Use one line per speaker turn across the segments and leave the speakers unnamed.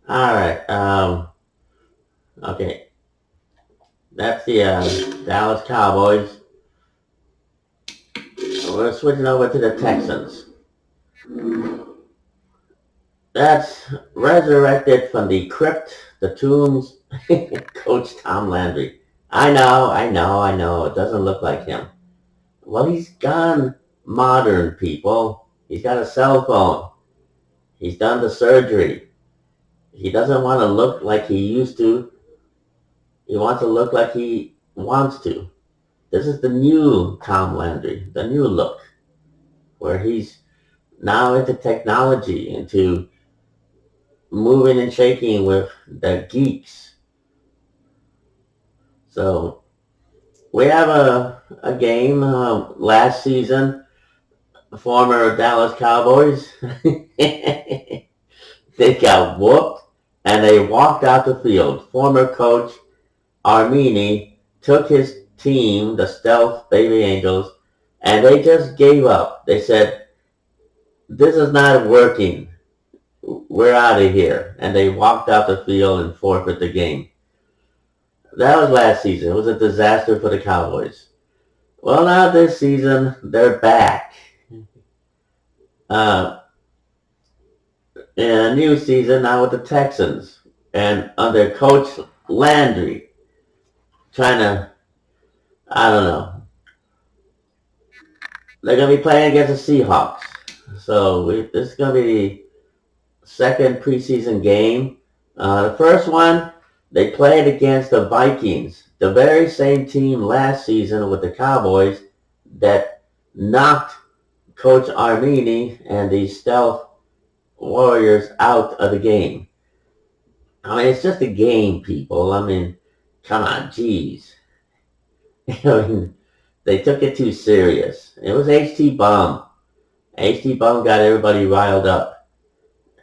All right. Okay. That's the Dallas Cowboys. We're switching over to the Texans. That's resurrected from the crypt, the tombs, Coach Tom Landry. I know. It doesn't look like him. Well, he's gone modern, people. He's got a cell phone. He's done the surgery. He doesn't want to look like he used to. He wants to look like he wants to. This is the new Tom Landry, the new look, where he's now into technology, into moving and shaking with the geeks. So we have a game last season. Former Dallas Cowboys, they got whooped and they walked out the field. Former coach Armini took his team, the Stealth Baby Angels, and they just gave up. They said, "This is not working. We're out of here." And they walked out the field and forfeit the game. That was last season. It was a disaster for the Cowboys. Well, now this season, they're back. Uh, in a new season now with the Texans. And under Coach Landry, trying to, I don't know, they're going to be playing against the Seahawks. So this is going to be the second preseason game. The first one, they played against the Vikings, the very same team last season with the Cowboys that knocked Coach Armini and the Stealth Warriors out of the game. I mean, it's just a game, people. I mean, come on, geez. I mean, they took it too serious. It was HT Bomb. HT Bomb got everybody riled up.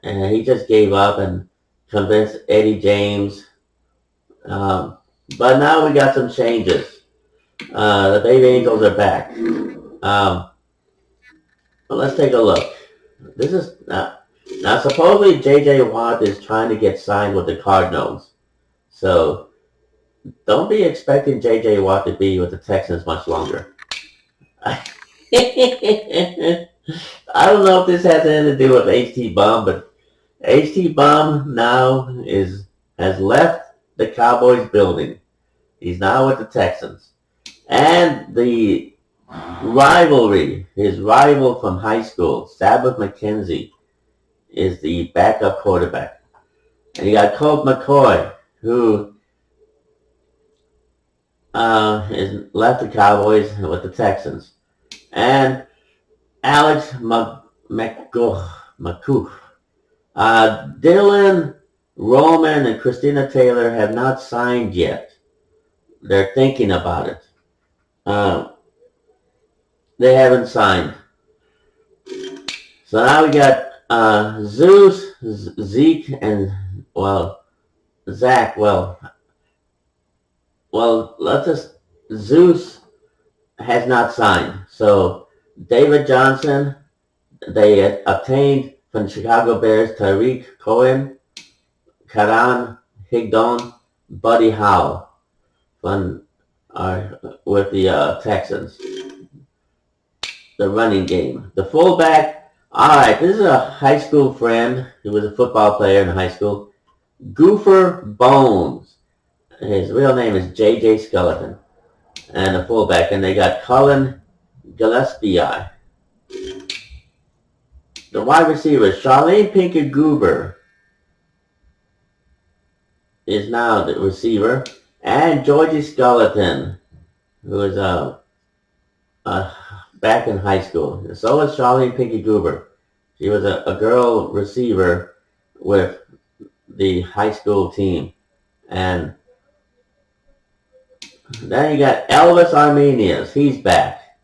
And he just gave up and convinced Eddie James. But now we got some changes. The Baby Angels are back. Well, let's take a look. This is now supposedly J.J. Watt is trying to get signed with the Cardinals. So don't be expecting J.J. Watt to be with the Texans much longer. I don't know if this has anything to do with HT Bomb, but HT Bomb now has left the Cowboys building. He's now with the Texans. And the rivalry, his rival from high school, Sabbath McKenzie, is the backup quarterback. And you got Colt McCoy, who is left the Cowboys with the Texans. And Alex McCoof. Dylan Roman and Christina Taylor have not signed yet. They're thinking about it. They haven't signed. So now we got Zeus, Zeke, and, well, Zach. Well, let's just, Zeus has not signed. So David Johnson, they obtained from Chicago Bears Tariq Cohen, Karan Higdon, Buddy Howe from with the Texans. The running game. The fullback, all right, this is a high school friend. He was a football player in high school. Goofer Bones. His real name is J.J. Skeleton. And the fullback, and they got Cullen Gillespie. The wide receiver, Charlene Pinkett Goober, is now the receiver. And Georgie Skeleton, who is back in high school. So is Charlene Pinky Goober. She was a girl receiver with the high school team. And then you got Elvis Armenius. He's back.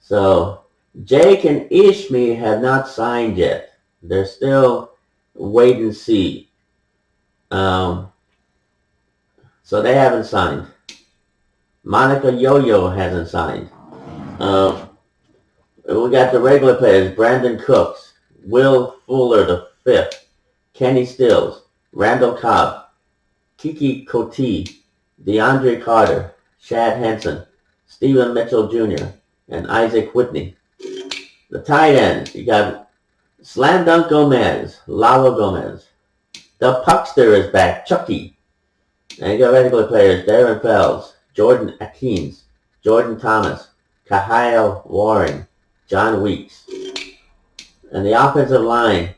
So Jake and Ishmi have not signed yet. They're still wait and see. So they haven't signed. Monica Yo-Yo hasn't signed. We got the regular players, Brandon Cooks, Will Fuller the fifth, Kenny Stills, Randall Cobb, Kiki Coty, DeAndre Carter, Shad Henson, Stephen Mitchell Jr., and Isaac Whitney. The tight ends, you got Slam Dunk Gomez, Lalo Gomez. The Puckster is back, Chucky. And you got regular players, Darren Fells, Jordan Akins, Jordan Thomas, Kahio Warren, John Weeks. And the offensive line,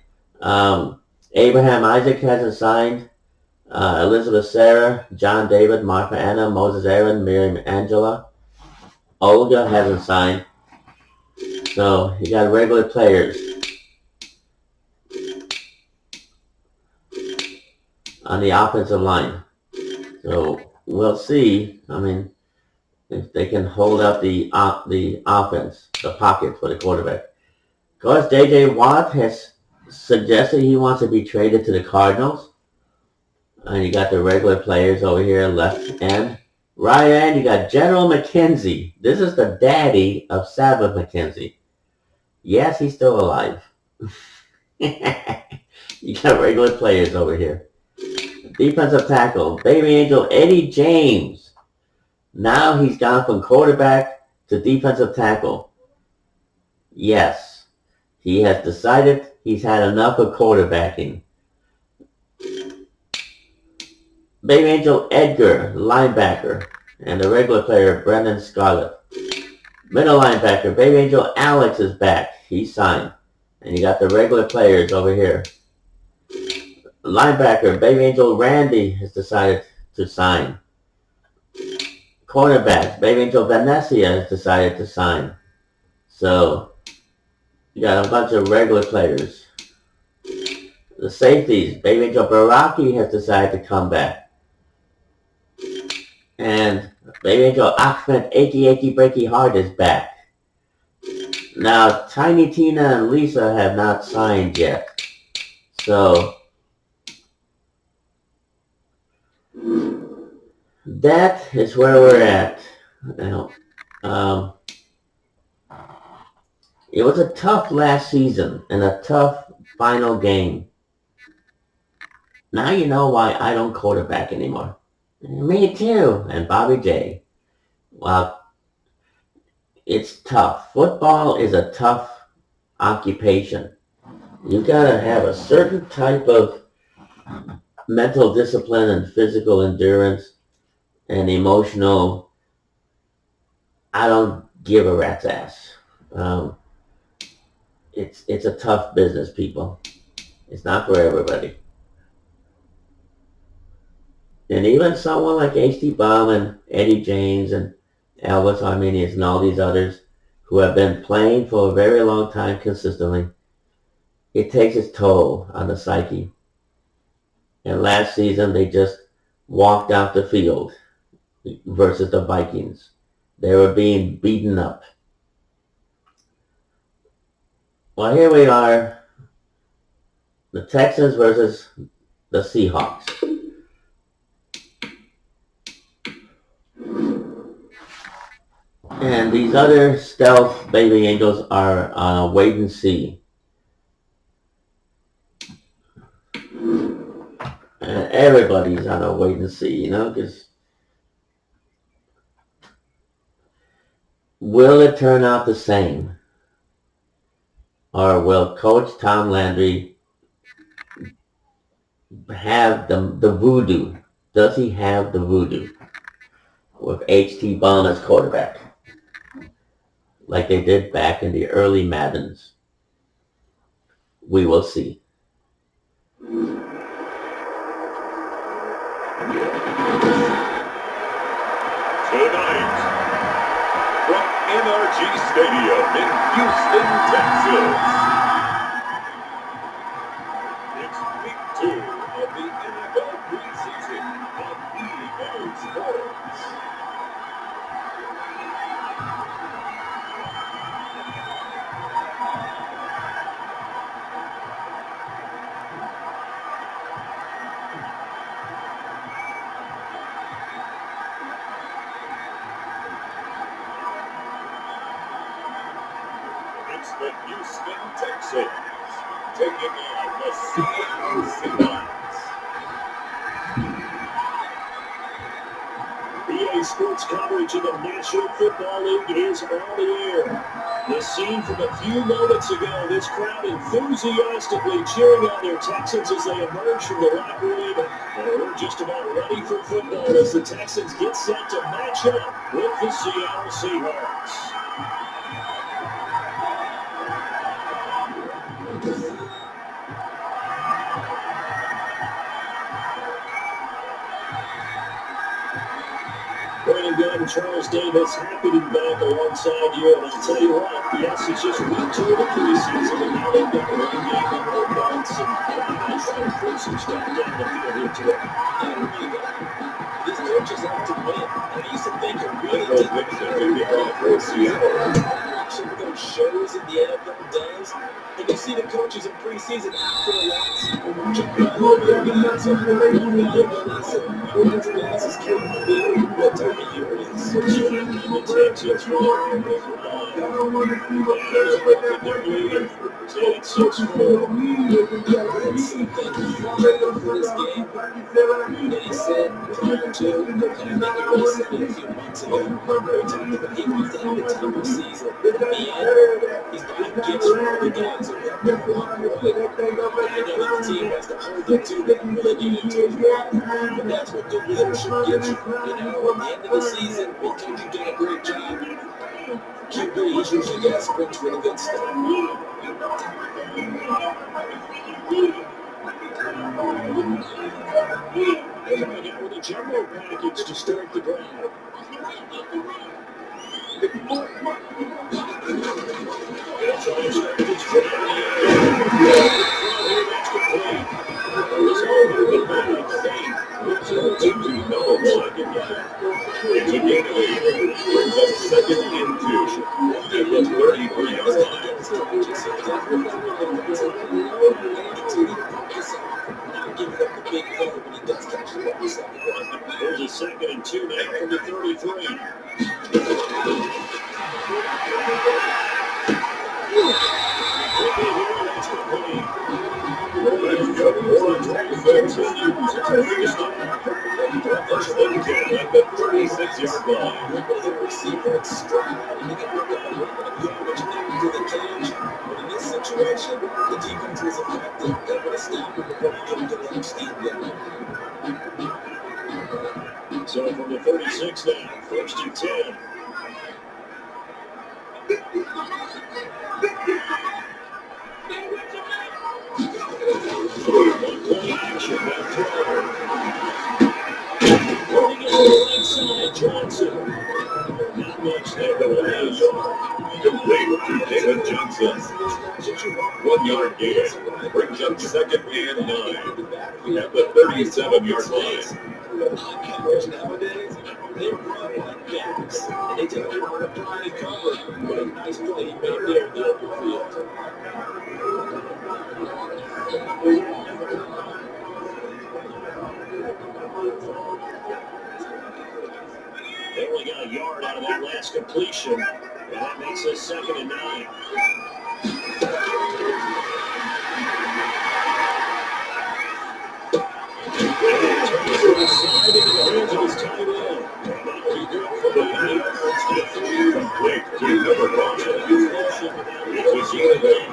Abraham Isaac hasn't signed. Elizabeth Sarah, John David, Martha Anna, Moses Aaron, Miriam Angela. Olga hasn't signed. So you got regular players on the offensive line. So we'll see. I mean, if they can hold up the offense, the pocket for the quarterback. Of course, J.J. Watt has suggested he wants to be traded to the Cardinals. And you got the regular players over here, left end. Right end, you got General McKenzie. This is the daddy of Sabbath McKenzie. Yes, he's still alive. You got regular players over here. Defensive tackle, baby angel Eddie James. Now he's gone from quarterback to defensive tackle. Yes, he has decided he's had enough of quarterbacking. Baby angel Edgar, linebacker, and the regular player Brendan Scarlett. Middle linebacker, baby angel Alex is back. He signed. And you got the regular players over here. Linebacker, baby angel Randy has decided to sign. Cornerback, baby angel Vanessa has decided to sign. So you got a bunch of regular players. The safeties, baby angel Baraki has decided to come back. And baby angel Ahmed Achy Achy Breaky Heart is back. Now Tiny Tina and Lisa have not signed yet. So that is where we're at. It was a tough last season and a tough final game. Now you know why I don't quarterback anymore. Me too, and Bobby J. Well, it's tough. Football is a tough occupation. You gotta have a certain type of mental discipline and physical endurance and emotional. I don't give a rat's ass. It's a tough business, people. It's not for everybody. And even someone like H.D. Baum and Eddie James and Elvis Arminius and all these others who have been playing for a very long time consistently, it takes its toll on the psyche. And last season, they just walked out the field versus the Vikings. They were being beaten up. Well, here we are, the Texans versus the Seahawks. And these other stealth baby angels are on a wait and see. And everybody's on a wait and see, because will it turn out the same? Or will Coach Tom Landry have the voodoo? Does he have the voodoo with H.T. Baum as quarterback? Like they did back in the early Maddens. We will see.
Tonight, from NRG Stadium in Houston, Texas, it's week 2 of the NFL preseason on EA Sports. It's the Houston Texans taking on the Seattle Seahawks. sports coverage of the National Football League is on the air. The scene from a few moments ago, this crowd enthusiastically cheering on their Texans as they emerge from the locker room. And we're just about ready for football as the Texans get set to match up with the Seattle Seahawks. Brandon Gunn, Charles Davis, happy to be back alongside you. And I'll tell you what, yes, it's just week 2 of the preseason, and now they've got a run game and more points, and guys trying to prove some stuff down the field here today.
These coaches like to win. I used to think it really some of those shows that the NFL does, and you see the coaches in preseason after the loss. What type of year it is?
The Texans I don't want to see what they're with their league. It's 6-4.
For this game, that he said prior to, and I think it was said a few months ago, we talked about he wants to have a time of season. At the end, he's going to get you the games and walk away. I know that the team has to hold them to that when you need to, but that's what good leadership gets you. You know, at the end of the season, because you've done a great job, QB usually got springs for the good stuff.
Coming out with a jumbo package to start the drive. That's all he's got. It's from the air. That's complete. This whole movement back. It's a 2-2 second. It's a big lead. Brings up second and 2. At the 33-yard line. There's a 2nd and 2 now from the 33. At the 36-yard line.
But in this situation, the defense was effective. They would have stopped him before he could get him steep there.
So from the 36 now, 1st and 10. One-play action, back to running it to the right side, Johnson. Not much there, but it is.
Complete to David Johnson. 1 yard gain. Brings up 2nd and 9. At the 37-yard line.
Linebackers nowadays, they run like backs, and they take a lot of pride in cover. What a nice play he made there in the open field.
They only got a yard out of that last completion, and that makes this 2nd and 9. Slide into the hands of his tight end. Not too good for the 9 yards to the 3.
Complete to number 5. It's a unit.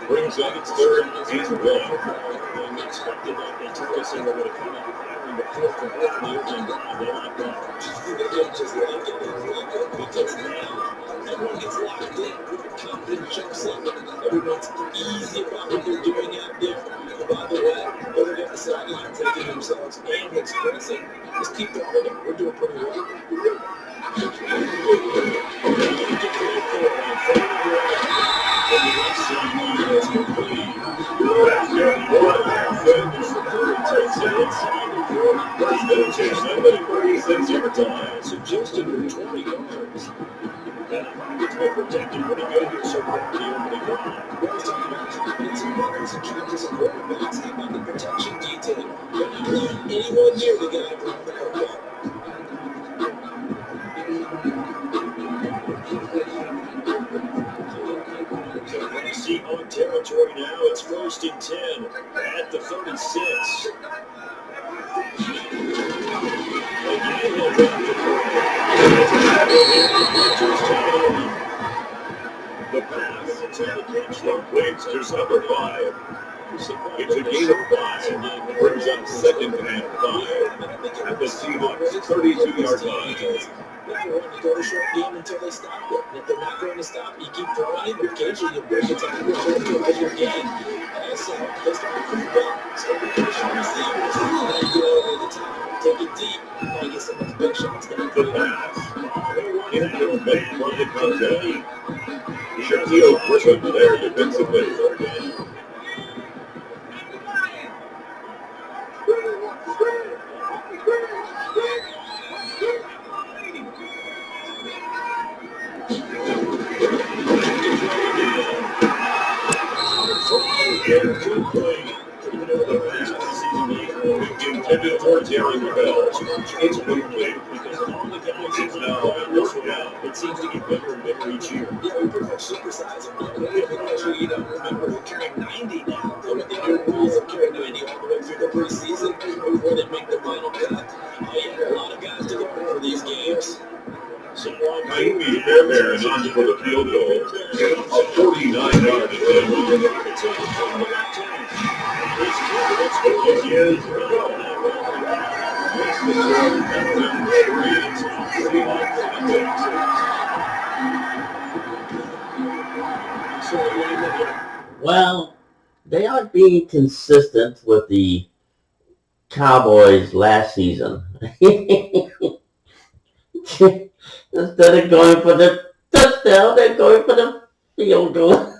Brings up 3rd and 1.
We expected that they told us they were going to come out firing the 4th and 5th in the opening drive. They like that.
Just like it, because now everyone gets locked in. Confidence jumps up. Everyone's easy about what they're doing out there. And by the way, whether they're on the sideline taking themselves and expressing, just keep throwing it. We're doing pretty well.
Suggested for 20 yards. And it's been protected pretty good here so far in the opening drive.
We're talking about it's runners and trying to quarterbacks have on the protection detail. But you want anyone near the guy from the quarterback.
Seahawks territory now. It's 1st and 10 at the 36. Again, he'll drop the ball.
Completes to number 5. It's a gain of 5. Brings up second and 5 at the Seahawks 32-yard line.
If you want to go to short game until they stop it. And if they're not going to stop, you keep throwing it, but occasionally you break it down to a your game. So they start to creep up, start to push your receivers, and you get over the top, take it deep, and you get some of those big shots down.
The pass. Incomplete from the contact. Shaquille Griffin there defensively. Intended for Terry Bell. It's complete.
Because of all the guys it's now this round, it seems to get bigger and bigger each year.
Yeah, we pretty much supersize them. Actually, remember we're carrying 90 now. So with the new rules of carrying 90 all the way through the preseason before they make the final cut. Oh yeah, a lot of guys to go for these games.
Amy Fairbairn on for the field goal. A 49-yard attempt.
Well, they aren't being consistent with the Cowboys last season. Instead of going for the touchdown, they're going for the field goal.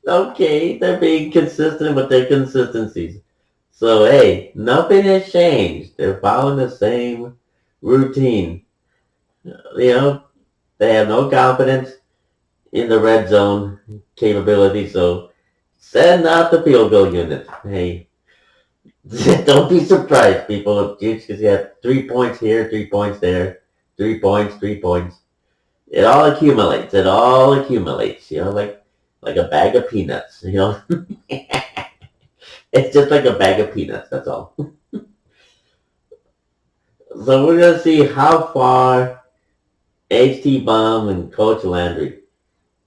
Okay, they're being consistent with their consistencies. So, hey, nothing has changed. They're following the same routine. They have no confidence in the red zone capability, so send out the field goal unit. Hey, don't be surprised, people, because you have 3 points here, 3 points there, 3 points, 3 points. It all accumulates. Like a bag of peanuts, It's just like a bag of peanuts, that's all. So we're going to see how far H.T. Baum and Coach Landry.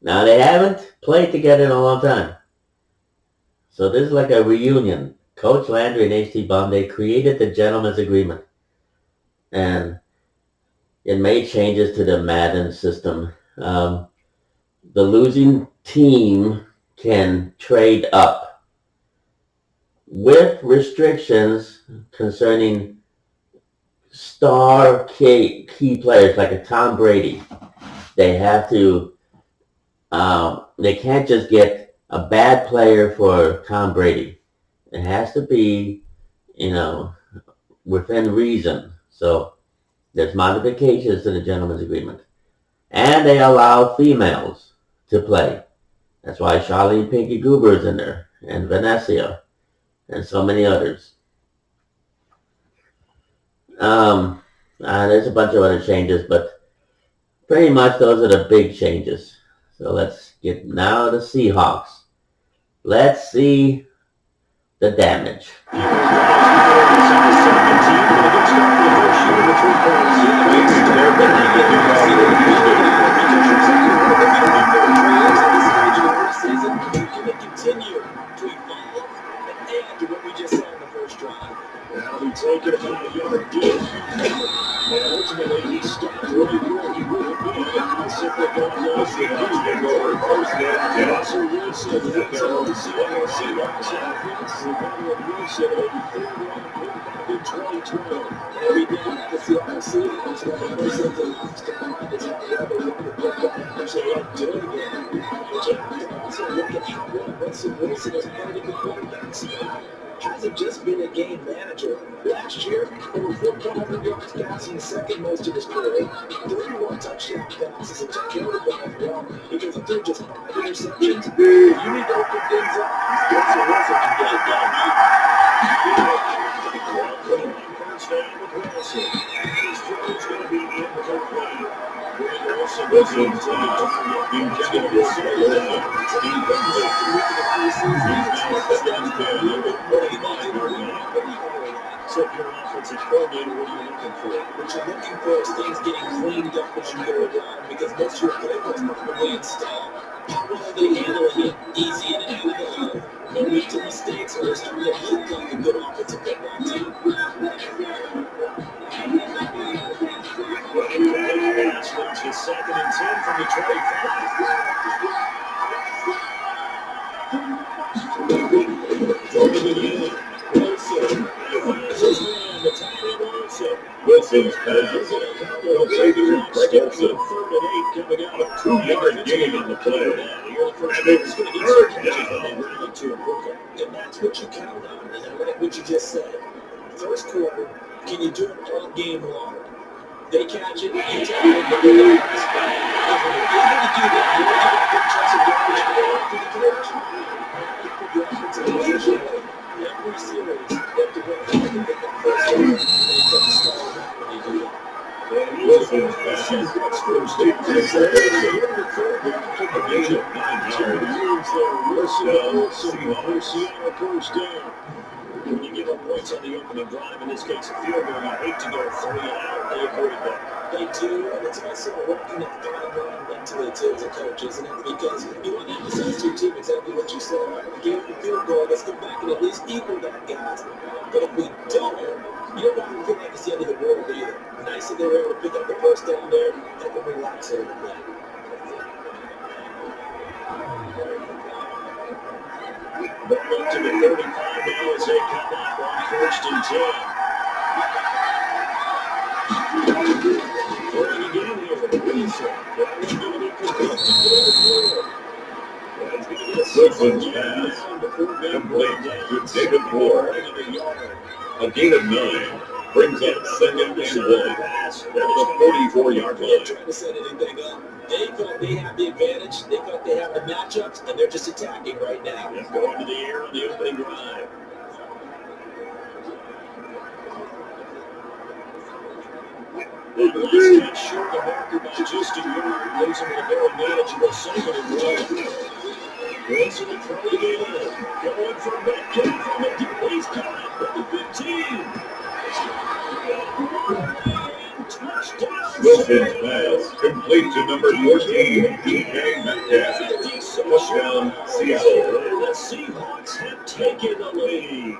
Now, they haven't played together in a long time. So this is like a reunion. Coach Landry and H.T. Baum, they created the gentleman's agreement. And it made changes to the Madden system. The losing team can trade up with restrictions concerning star key players like a Tom Brady. They have to, they can't just get a bad player for Tom Brady. It has to be, within reason. So there's modifications to the gentleman's agreement. And they allow females to play. That's why Charlene Pinky Goober is in there, and Vanessa, and so many others. There's a bunch of other changes, but pretty much those are the big changes. So let's get now to Seahawks. Let's see the damage.
Continue to evolve and add to what we just saw in the first drive.
Now he taken about a yard deep. And ultimately he stopped really where he would have been. Simply got lost.
They go over first down.
Also Wilson, that's all the Seahawks offense. Emmanuel Wilson, a third-round quarterback in 2012.
Every day the Seahawks see it. It's one of the first things they have to find is how well they want to put that actually up to it again. You have to also look at how well Russell Wilson has played in the quarterback spot. Hasn't just been a game manager. Last year, over 1,400 yards passing, second most in his career. 31 touchdown passes and took care of the ball well because if they're just 5 interceptions, you need to open things up. Russell Wilson can get it done.
First down with Wilson. His throw is going to be incomplete. Wilson goes inside. He's going to be So if you're an offensive defensive coordinator, what are you looking for?
What you're looking for is things getting cleaned up as you go around, because most of your playbook's probably installed. How well are they handling it? Easy in and out of the huddle. No mental mistakes, or they're starting to look like a good offensive football team.
Running back pass leads to 2nd and 10 from the 25. Throwing it in. Wilson. Passes in. The tight end Wilson.
Wilson's pass completed to Greg Olson.
3rd and 8 coming out of
2-yard gain on the play.
And it's 3rd down.
And that's what you count on. And I like what you just said. First quarter, can you do it all game long? They catch it, you tell them to go down the spot. If you're able to do that, you're going to get good chunks of yardage after the catch. You put your offensive position away. Every series, you have to work hard to get that first one. And you got to start when you do that.
Wilson's pass completed to Wilson.
9 first down. When you give up points on the opening drive, in this case a field goal, you hate to go 3 and out. They agree with that.
They do, and it's also working that fine line mentally too as a coach, isn't it? Because you want to emphasize to your team exactly what you said. Give them a field goal, let's go back and at least equal that, guys. But if we don't, you don't want to feel like it's the end of the world either. Nice that they were able to pick up the first down there, let them relax a little bit.
Back up to the 35 now as they come up on 1st and 10. Throwing again here. Wilson. That one's going to be complete to David Moore. That's going to get a
Wilson's
6th
pass
down before being
complete
brought
to
down.
David Moore. A gain of 9 brings up 2nd and 1 at the 44-yard
They're
line.
trying to set anything up. They felt they have the advantage. They felt they have the matchups, and they're just attacking right now.
Yep, going to the air on the opening drive. Let's get short the marker by just a yard. Leaves him with a very manageable 2nd and 1. Wilson to throw it in. Going for Metcalf from the deep. He's caught at the 15. Touchdown.
Wilson's pass complete to number 14, DJ Metcalf. Touchdown, Seattle.
The Seahawks have taken the lead.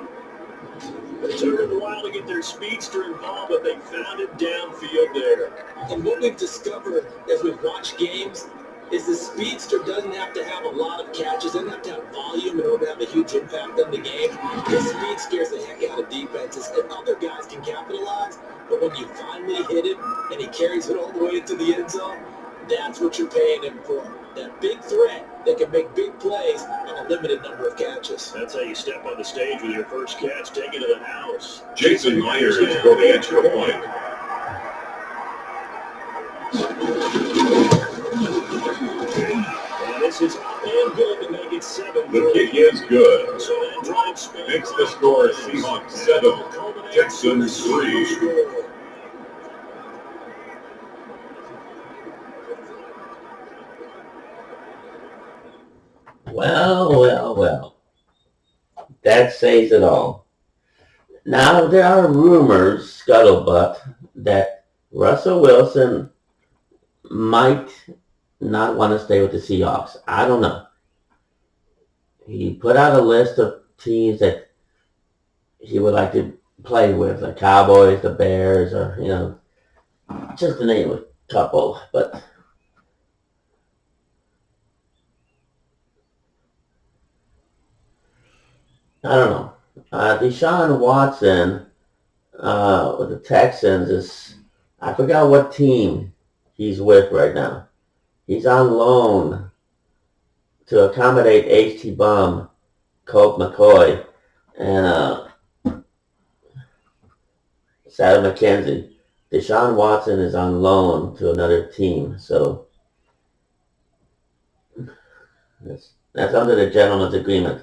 It took them a while to get their speedster involved, but they found it downfield there.
And what we've discovered as we've watched games is the speedster doesn't have to have a lot of catches, doesn't have to have volume in order to have a huge impact on the game. His speed scares the heck out of defenses, and other guys can capitalize. But when you finally hit him and he carries it all the way into the end zone, that's what you're paying him for. That big threat that can make big plays on a limited number of catches.
That's how you step on the stage with your first catch, take it to the house.
Jason Myers for the extra point.
And this is up and good to make it 7.
The kick is good.
So that drive spin
Makes the score Seahawks 7, Texans 3.
Well. That says it all. Now, there are rumors, scuttlebutt, that Russell Wilson might not want to stay with the Seahawks. I don't know. He put out a list of teams that he would like to play with, the Cowboys, the Bears, or, just to name a couple. But I don't know. Deshaun Watson with the Texans is, I forgot what team he's with right now. He's on loan to accommodate H.T. Bum, Colt McCoy, and Saddle McKenzie. Deshaun Watson is on loan to another team, so that's under the gentleman's agreement.